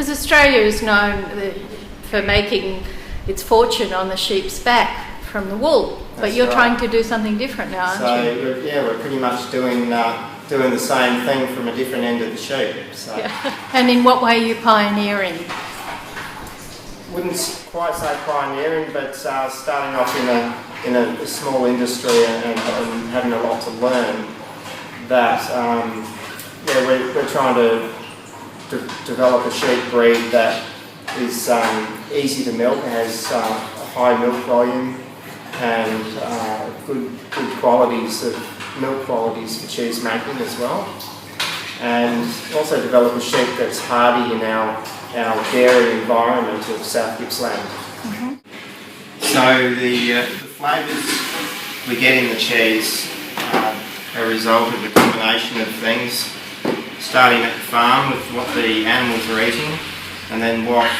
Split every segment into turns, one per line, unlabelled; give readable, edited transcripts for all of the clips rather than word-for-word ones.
Because Australia is known for making its fortune on the sheep's back from the wool, but you're trying to do something different now, aren't you?
So we're pretty much doing the same thing from a different end of the sheep. So.
Yeah. And in what way are you pioneering?
Wouldn't quite say pioneering, but starting off in a small industry and having a lot to learn. That we're trying to develop a sheep breed that is easy to milk, has a high milk volume and good qualities of milk qualities for cheese making as well, and also develop a sheep that's hardy in our dairy environment of South Gippsland. Mm-hmm. So the flavours we get in the cheese are a result of a combination of things, starting at the farm with what the animals are eating, and then what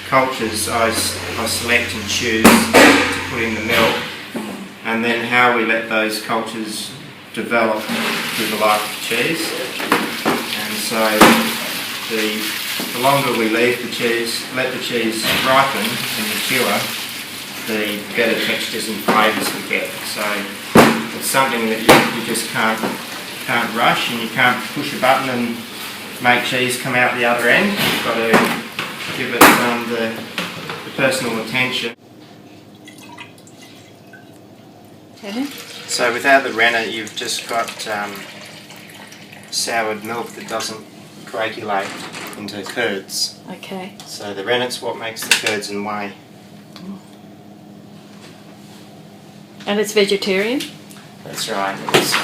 cultures I select and choose to put in the milk, and then how we let those cultures develop through the life of cheese. And so the longer we let the cheese ripen and mature, the better textures and flavours we get. So it's something that you just can't rush, and you can't push a button and make cheese come out the other end. You've got to give it the personal attention.
Okay.
So without the rennet, you've just got soured milk that doesn't coagulate into curds.
Okay.
So the rennet's what makes the curds and whey.
And it's vegetarian?
That's right. It's,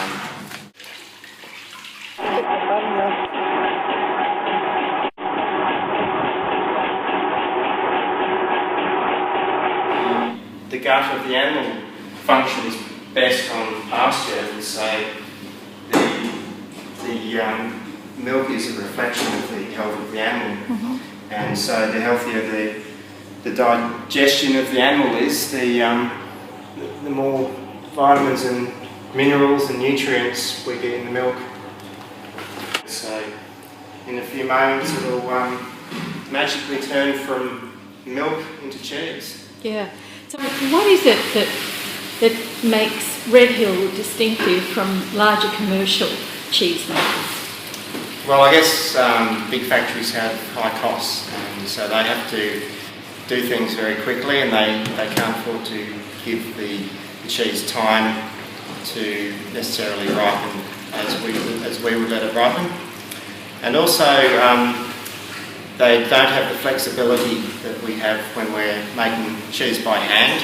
the gut of the animal functions best on pasture, and so the milk is a reflection of the health of the animal. Mm-hmm. And so the healthier the digestion of the animal is, the more vitamins and minerals and nutrients we get in the milk. So in a few moments it'll magically turn from milk into cheese.
Yeah. So what is it that makes Red Hill distinctive from larger commercial cheese makers?
Well, I guess big factories have high costs, and so they have to do things very quickly, and they can't afford to give the cheese time to necessarily ripen as we would let it ripen. And also they don't have the flexibility that we have when we're making cheese by hand,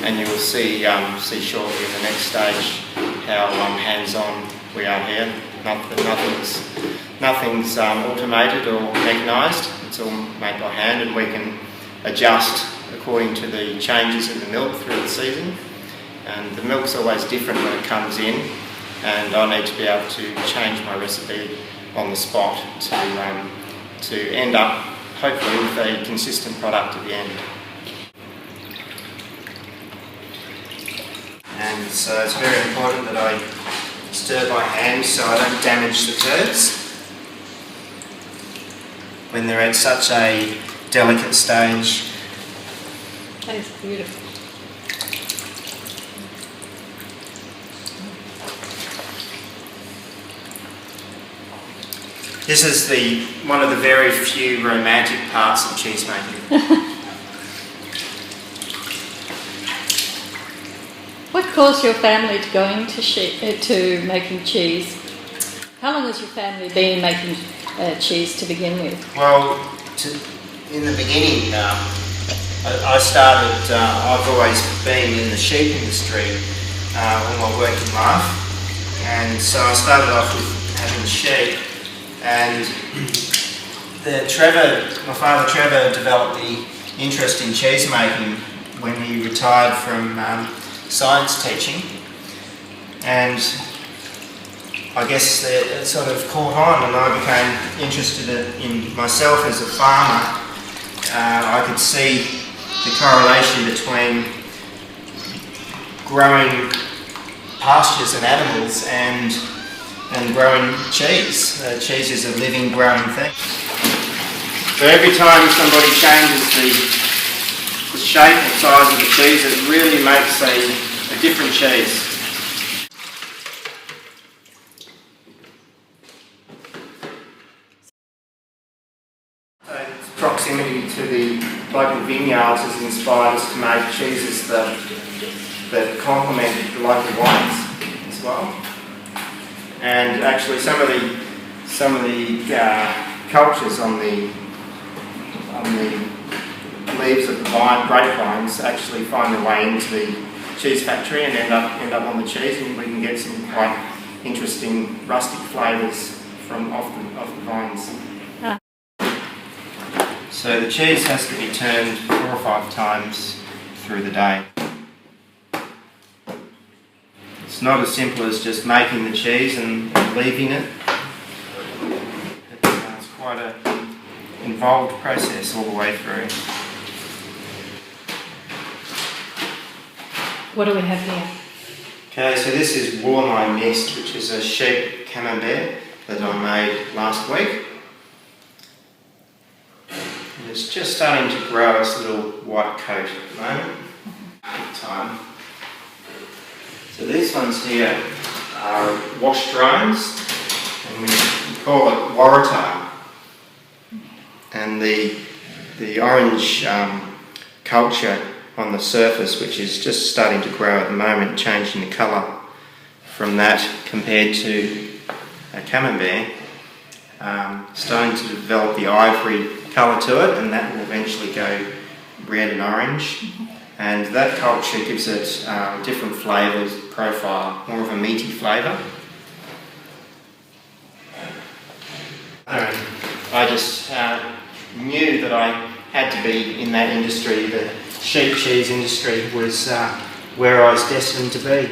and you will see shortly in the next stage how hands-on we are here. Nothing's automated or mechanised. It's all made by hand, and we can adjust according to the changes in the milk through the season. And the milk's always different when it comes in, and I need to be able to change my recipe on the spot to end up hopefully with a consistent product at the end. And so it's very important that I stir by hand so I don't damage the curds when they're at such a delicate stage.
That is beautiful.
This is one of the very few romantic parts of cheese making.
What caused your family to go into making cheese? How long has your family been making cheese to begin with?
Well, in the beginning, I started. I've always been in the sheep industry all my working life, and so I started off with having sheep. And my father Trevor developed the interest in cheese making when he retired from science teaching, and I guess it sort of caught on, and I became interested in myself as a farmer. I could see the correlation between growing pastures and animals and growing cheese. Cheese is a living, growing thing. So every time somebody changes the shape and size of the cheese, it really makes a different cheese. So its proximity to the local vineyards has inspired us to make cheeses that complement the local wines as well. And actually some of the cultures on the leaves of the grapevines actually find their way into the cheese factory and end up on the cheese, and we can get some quite interesting rustic flavours from off the vines. So the cheese has to be turned 4 or 5 times through the day. It's not as simple as just making the cheese and leaving it. It's quite an involved process all the way through.
What do we have here?
Okay, so this is Woolamai Mist, which is a sheep camembert that I made last week. And it's just starting to grow its little white coat at the moment. Time. So these ones here are wash drones, and we call it waratah. And the orange culture on the surface, which is just starting to grow at the moment, changing the colour from that compared to a camembert, starting to develop the ivory colour to it, and that will eventually go red and orange. And that culture gives it different flavours, profile, more of a meaty flavour. I just knew that I had to be in that industry. The sheep cheese industry was where I was destined to be.